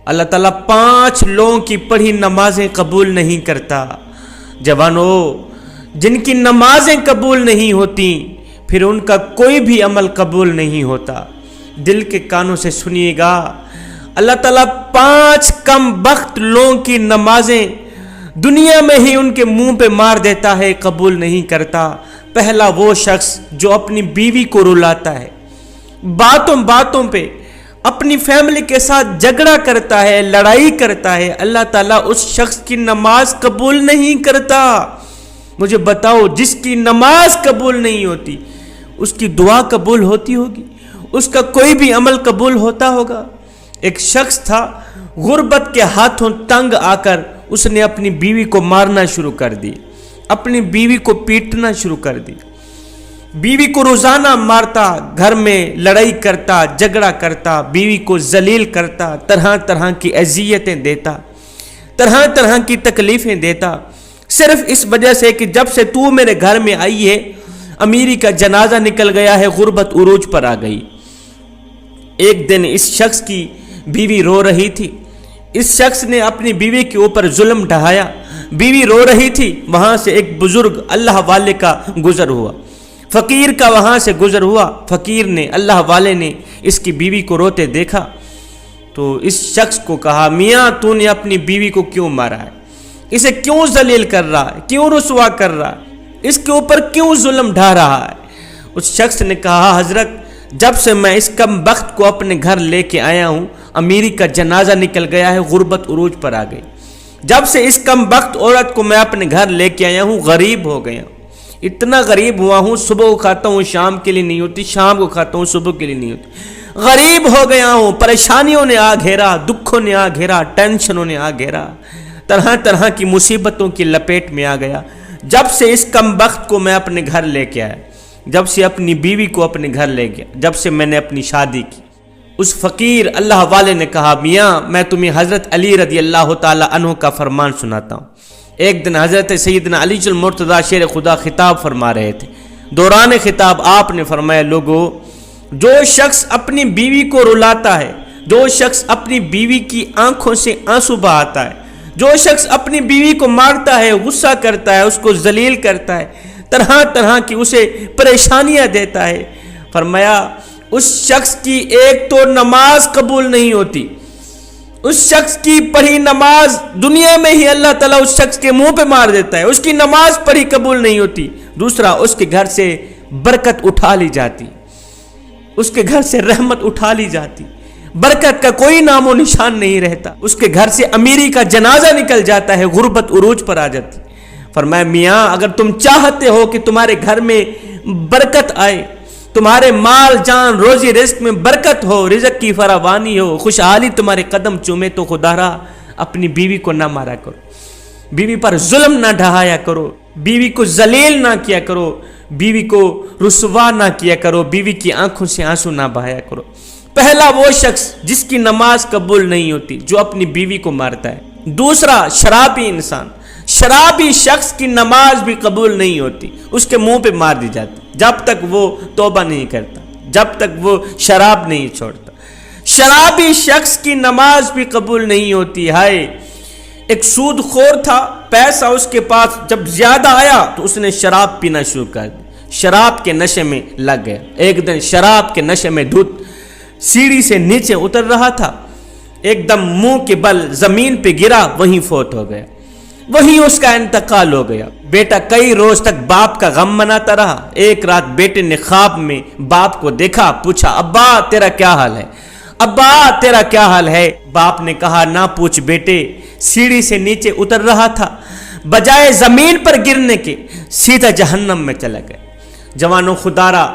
اللہ تعالیٰ 5 لوگوں کی پڑھی نمازیں قبول نہیں کرتا۔ جوانوں، جن کی نمازیں قبول نہیں ہوتی پھر ان کا کوئی بھی عمل قبول نہیں ہوتا۔ دل کے کانوں سے سنیے گا، اللہ تعالیٰ 5 کم بخت لوگوں کی نمازیں دنیا میں ہی ان کے منہ پہ مار دیتا ہے، قبول نہیں کرتا۔ پہلا وہ شخص جو اپنی بیوی کو رلاتا ہے، باتوں پہ اپنی فیملی کے ساتھ جھگڑا کرتا ہے، لڑائی کرتا ہے، اللہ تعالیٰ اس شخص کی نماز قبول نہیں کرتا۔ مجھے بتاؤ، جس کی نماز قبول نہیں ہوتی اس کی دعا قبول ہوتی ہوگی؟ اس کا کوئی بھی عمل قبول ہوتا ہوگا؟ ایک شخص تھا، غربت کے ہاتھوں تنگ آ کر اس نے اپنی بیوی کو مارنا شروع کر دی، اپنی بیوی کو پیٹنا شروع کر دی، بیوی کو روزانہ مارتا، گھر میں لڑائی کرتا، جھگڑا کرتا، بیوی کو ذلیل کرتا، طرح طرح کی اذیتیں دیتا، طرح طرح کی تکلیفیں دیتا، صرف اس وجہ سے کہ جب سے تو میرے گھر میں آئی ہے امیری کا جنازہ نکل گیا ہے، غربت عروج پر آ گئی۔ ایک دن اس شخص کی بیوی رو رہی تھی، اس شخص نے اپنی بیوی کے اوپر ظلم ڈھایا، بیوی رو رہی تھی، وہاں سے ایک بزرگ اللہ والے کا گزر ہوا، فقیر کا وہاں سے گزر ہوا، فقیر نے، اللہ والے نے اس کی بیوی کو روتے دیکھا تو اس شخص کو کہا، میاں تو نے اپنی بیوی کو کیوں مارا ہے؟ اسے کیوں ذلیل کر رہا ہے؟ کیوں رسوا کر رہا ہے؟ اس کے اوپر کیوں ظلم ڈھا رہا ہے؟ اس شخص نے کہا، حضرت جب سے میں اس کم بخت کو اپنے گھر لے کے آیا ہوں، امیری کا جنازہ نکل گیا ہے، غربت عروج پر آ گئی، جب سے اس کم بخت عورت کو میں اپنے گھر لے کے آیا ہوں غریب ہو گیا ہوں، اتنا غریب ہوا ہوں، صبح کو کھاتا ہوں شام کے لیے نہیں ہوتی، شام کو کھاتا ہوں صبح کے لیے نہیں ہوتی، غریب ہو گیا ہوں، پریشانیوں نے آ گھیرا، دکھوں نے آ گھیرا، ٹینشنوں نے آ گھیرا، طرح طرح کی مصیبتوں کی لپیٹ میں آ گیا۔ جب سے اس کم بخت کو میں اپنے گھر لے کے آیا، جب سے اپنی بیوی کو اپنے گھر لے گیا، جب سے میں نے اپنی شادی کی۔ اس فقیر اللہ والے نے کہا، میاں میں تمہیں حضرت علی رضی اللہ تعالی عنہ کا فرمان سناتا ہوں۔ ایک دن حضرت سیدنا علی المرتضیٰ شیر خدا خطاب فرما رہے تھے، دوران خطاب آپ نے فرمایا، لوگو جو شخص اپنی بیوی کو رلاتا ہے، جو شخص اپنی بیوی کی آنکھوں سے آنسو بہاتا ہے، جو شخص اپنی بیوی کو مارتا ہے، غصہ کرتا ہے، اس کو ذلیل کرتا ہے، طرح طرح کی اسے پریشانیاں دیتا ہے، فرمایا اس شخص کی ایک تو نماز قبول نہیں ہوتی، اس شخص کی پڑھی نماز دنیا میں ہی اللہ تعالیٰ اس شخص کے منہ پہ مار دیتا ہے، اس کی نماز پڑھی قبول نہیں ہوتی، دوسرا اس کے گھر سے برکت اٹھا لی جاتی، اس کے گھر سے رحمت اٹھا لی جاتی، برکت کا کوئی نام و نشان نہیں رہتا، اس کے گھر سے امیری کا جنازہ نکل جاتا ہے، غربت عروج پر آ جاتی۔ فرمایا، میاں اگر تم چاہتے ہو کہ تمہارے گھر میں برکت آئے، تمہارے مال جان روزی رزق میں برکت ہو، رزق کی فراوانی ہو، خوشحالی تمہارے قدم چومے، تو خدا را اپنی بیوی کو نہ مارا کرو، بیوی پر ظلم نہ ڈھایا کرو، بیوی کو ذلیل نہ کیا کرو، بیوی کو رسوا نہ کیا کرو، بیوی کی آنکھوں سے آنسو نہ بہایا کرو۔ پہلا وہ شخص جس کی نماز قبول نہیں ہوتی، جو اپنی بیوی کو مارتا ہے۔ دوسرا شرابی انسان، شرابی شخص کی نماز بھی قبول نہیں ہوتی، اس کے منہ پہ مار دی جاتی جب تک وہ توبہ نہیں کرتا، جب تک وہ شراب نہیں چھوڑتا۔ شرابی شخص کی نماز بھی قبول نہیں ہوتی۔ ہائے، ایک سود خور تھا، پیسہ اس کے پاس جب زیادہ آیا تو اس نے شراب پینا شروع کر دی، شراب کے نشے میں لگ گیا۔ ایک دن شراب کے نشے میں دھت سیڑھی سے نیچے اتر رہا تھا، ایک دم منہ کے بل زمین پہ گرا، وہیں فوت ہو گیا، وہیں اس کا انتقال ہو گیا۔ بیٹا کئی روز تک باپ کا غم مناتا رہا۔ ایک رات بیٹے نے خواب میں باپ کو دیکھا، پوچھا، ابا تیرا کیا حال ہے؟ ابا تیرا کیا حال ہے؟ باپ نے کہا، نہ پوچھ بیٹے، سیڑھی سے نیچے اتر رہا تھا، بجائے زمین پر گرنے کے سیدھا جہنم میں چلا گیا۔ جوانوں، خدارا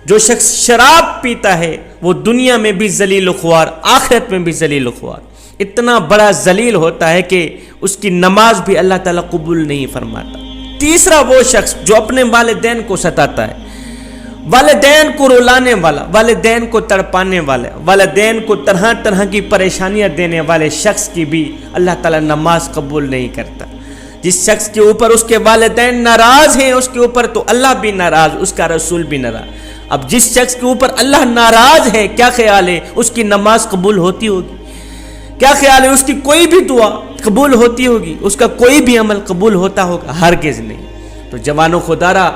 جو شخص شراب پیتا ہے وہ دنیا میں بھی ذلیل و خوار، آخرت میں بھی ذلیل و خوار، اتنا بڑا ذلیل ہوتا ہے کہ اس کی نماز بھی اللہ تعالیٰ قبول نہیں فرماتا۔ تیسرا وہ شخص جو اپنے والدین کو ستاتا ہے، والدین کو رلانے والا، والدین کو تڑپانے والا، والدین کو طرح طرح کی پریشانیاں دینے والے شخص کی بھی اللہ تعالیٰ نماز قبول نہیں کرتا۔ جس شخص کے اوپر اس کے والدین ناراض ہیں، اس کے اوپر تو اللہ بھی ناراض، اس کا رسول بھی ناراض۔ اب جس شخص کے اوپر اللہ ناراض ہے، کیا خیال ہے اس کی نماز قبول ہوتی ہوگی؟ کیا خیال ہے اس کی کوئی بھی دعا قبول ہوتی ہوگی؟ اس کا کوئی بھی عمل قبول ہوتا ہوگا؟ ہرگز نہیں۔ تو جوانوں خدا را،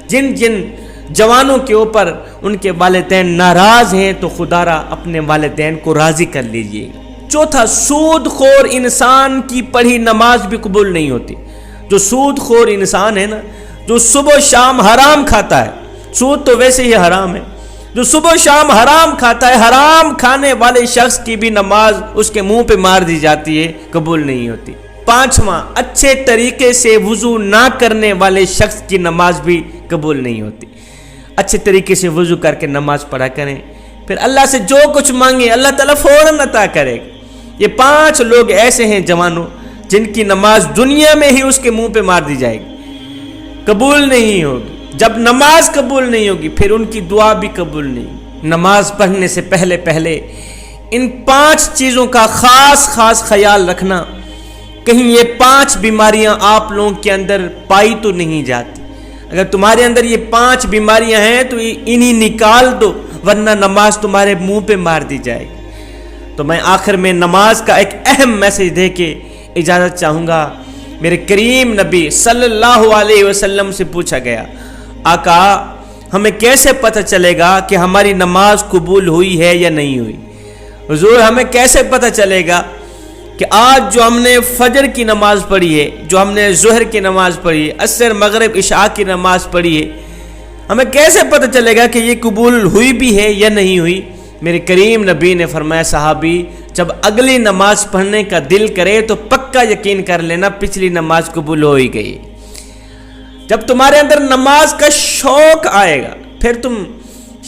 جن جوانوں کے اوپر ان کے والدین ناراض ہیں تو خدا را اپنے والدین کو راضی کر لیجئے۔ چوتھا، سود خور انسان کی پڑھی نماز بھی قبول نہیں ہوتی۔ جو سود خور انسان ہے نا، جو صبح و شام حرام کھاتا ہے، سود تو ویسے ہی حرام ہے، جو صبح و شام حرام کھاتا ہے، حرام کھانے والے شخص کی بھی نماز اس کے منہ پہ مار دی جاتی ہے، قبول نہیں ہوتی۔ پانچواں، اچھے طریقے سے وضو نہ کرنے والے شخص کی نماز بھی قبول نہیں ہوتی۔ اچھے طریقے سے وضو کر کے نماز پڑھا کریں، پھر اللہ سے جو کچھ مانگیں اللہ تعالیٰ فوراً عطا کرے گا۔ یہ 5 لوگ ایسے ہیں جوانوں جن کی نماز دنیا میں ہی اس کے منہ پہ مار دی جائے گی، قبول نہیں ہوگی۔ جب نماز قبول نہیں ہوگی پھر ان کی دعا بھی قبول نہیں۔ نماز پڑھنے سے پہلے ان 5 چیزوں کا خاص خیال رکھنا، کہیں یہ 5 بیماریاں آپ لوگوں کے اندر پائی تو نہیں جاتی۔ اگر تمہارے اندر یہ 5 بیماریاں ہیں تو انہی نکال دو، ورنہ نماز تمہارے منہ پہ مار دی جائے گی۔ تو میں آخر میں نماز کا ایک اہم میسج دے کے اجازت چاہوں گا۔ میرے کریم نبی صلی اللہ علیہ وسلم سے پوچھا گیا، آقا ہمیں کیسے پتہ چلے گا کہ ہماری نماز قبول ہوئی ہے یا نہیں ہوئی؟ حضور ہمیں کیسے پتہ چلے گا کہ آج جو ہم نے فجر کی نماز پڑھی ہے، جو ہم نے ظہر کی نماز پڑھی ہے، عصر مغرب عشاء کی نماز پڑھی ہے، ہمیں کیسے پتہ چلے گا کہ یہ قبول ہوئی بھی ہے یا نہیں ہوئی؟ میرے کریم نبی نے فرمایا، صحابی جب اگلی نماز پڑھنے کا دل کرے تو پکا یقین کر لینا پچھلی نماز قبول ہو ہی گئی۔ جب تمہارے اندر نماز کا شوق آئے گا پھر تم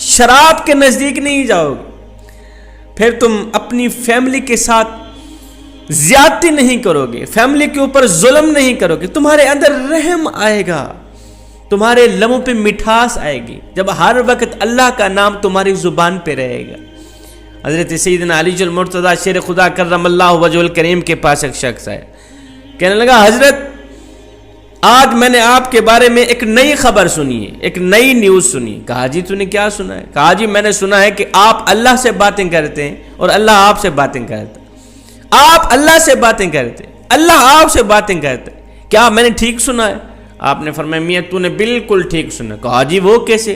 شراب کے نزدیک نہیں جاؤ گے، پھر تم اپنی فیملی کے ساتھ زیادتی نہیں کرو گے، فیملی کے اوپر ظلم نہیں کرو گے، تمہارے اندر رحم آئے گا، تمہارے لبوں پہ مٹھاس آئے گی جب ہر وقت اللہ کا نام تمہاری زبان پہ رہے گا۔ حضرت سیدنا علی المرتضیٰ شیر خدا کرم اللہ وجہ الکریم کے پاس ایک شخص آیا، کہنے لگا، حضرت آج میں نے آپ کے بارے میں ایک نئی خبر سنی ہے، ایک نئی نیوز سنی ہے۔ کہا جی تو نے کیا سنا ہے؟ کہا جی میں نے سنا ہے کہ آپ اللہ سے باتیں کرتے ہیں اور اللہ آپ سے باتیں کرتا ہے۔ آپ اللہ سے باتیں کرتے ہیں، اللہ آپ سے باتیں کرتے ہیں، کیا میں نے ٹھیک سنا ہے؟ آپ نے فرمایا، میاں تو نے بالکل ٹھیک سنا۔ کہا جی وہ کیسے؟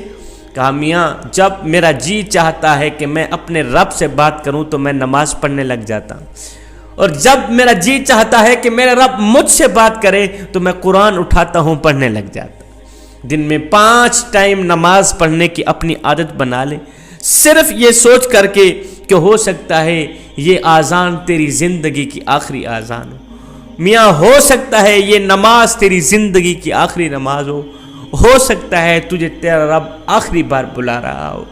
کہا میاں جب میرا جی چاہتا ہے کہ میں اپنے رب سے بات کروں تو میں نماز پڑھنے لگ جاتا ہوں، اور جب میرا جی چاہتا ہے کہ میرا رب مجھ سے بات کرے تو میں قرآن اٹھاتا ہوں پڑھنے لگ جاتا ہوں۔ دن میں 5 ٹائم نماز پڑھنے کی اپنی عادت بنا لے، صرف یہ سوچ کر کے کہ ہو سکتا ہے یہ آذان تیری زندگی کی آخری آذان ہو، میاں ہو سکتا ہے یہ نماز تیری زندگی کی آخری نماز ہو سکتا ہے تجھے تیرا رب آخری بار بلا رہا ہو۔